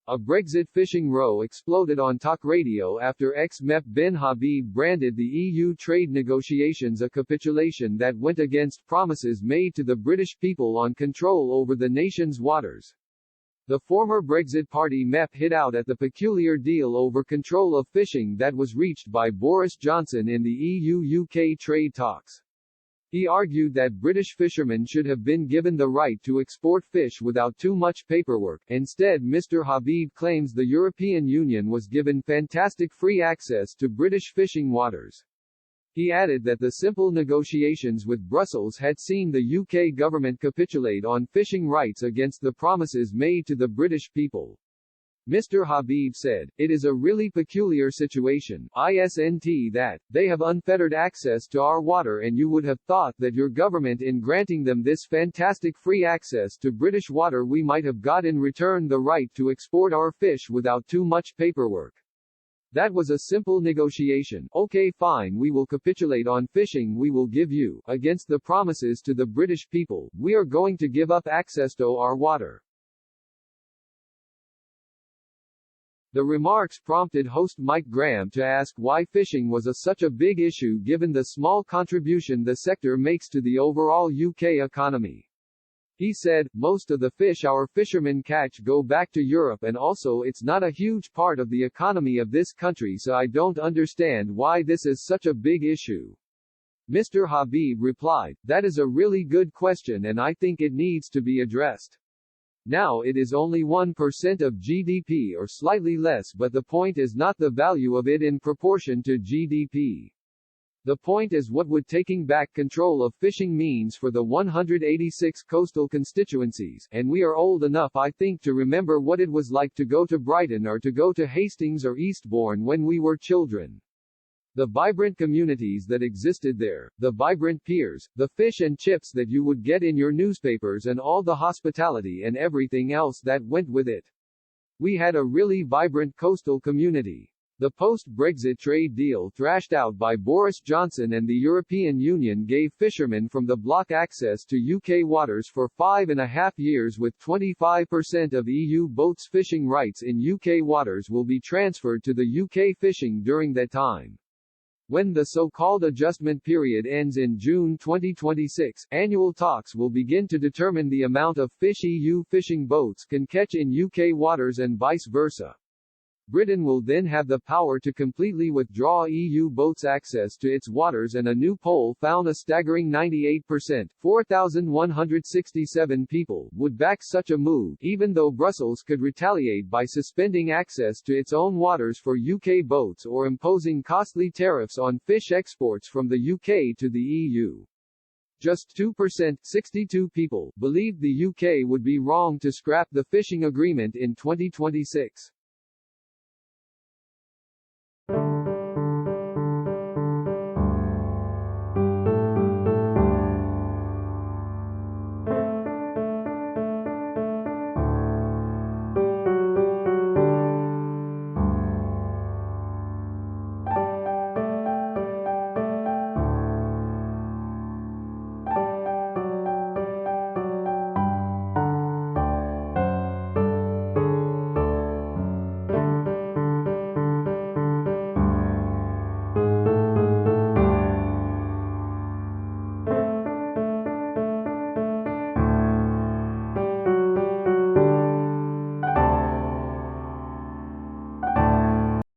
A Brexit fishing row exploded on talk radio after ex-MEP Ben Habib branded the EU trade negotiations a capitulation that went against promises made to the British people on control over the nation's waters. The former Brexit Party MEP hit out at the peculiar deal over control of fishing that was reached by Boris Johnson in the EU-UK trade talks. He argued that British fishermen should have been given the right to export fish without too much paperwork. Instead, Mr. Habib claims the European Union was given fantastic free access to British fishing waters. He added that the simple negotiations with Brussels had seen the UK government capitulate on fishing rights against the promises made to the British people. Mr. Habib said, "It is a really peculiar situation, isn't that, they have unfettered access to our water and you would have thought that your government in granting them this fantastic free access to British water we might have got in return the right to export our fish without too much paperwork. That was a simple negotiation. Okay, fine, we will capitulate on fishing we will give you, against the promises to the British people, we are going to give up access to our water." The remarks prompted host Mike Graham to ask why fishing was such a big issue given the small contribution the sector makes to the overall UK economy. He said, "Most of the fish our fishermen catch go back to Europe and also it's not a huge part of the economy of this country so I don't understand why this is such a big issue." Mr. Habib replied, "That is a really good question and I think it needs to be addressed. Now it is only 1% of GDP or slightly less but the point is not the value of it in proportion to GDP. The point is what would taking back control of fishing means for the 186 coastal constituencies, and we are old enough I think to remember what it was like to go to Brighton or to go to Hastings or Eastbourne when we were children. The vibrant communities that existed there, the vibrant piers, the fish and chips that you would get in your newspapers and all the hospitality and everything else that went with it. We had a really vibrant coastal community. The post-Brexit trade deal thrashed out by Boris Johnson and the European Union gave fishermen from the bloc access to UK waters for 5.5 years with 25% of EU boats' fishing rights in UK waters will be transferred to the UK fishing during that time. When the so-called adjustment period ends in June 2026, annual talks will begin to determine the amount of fish EU fishing boats can catch in UK waters and vice versa. Britain will then have the power to completely withdraw EU boats' access to its waters and a new poll found a staggering 98%, 4,167 people, would back such a move, even though Brussels could retaliate by suspending access to its own waters for UK boats or imposing costly tariffs on fish exports from the UK to the EU. Just 2%, 62 people, believed the UK would be wrong to scrap the fishing agreement in 2026.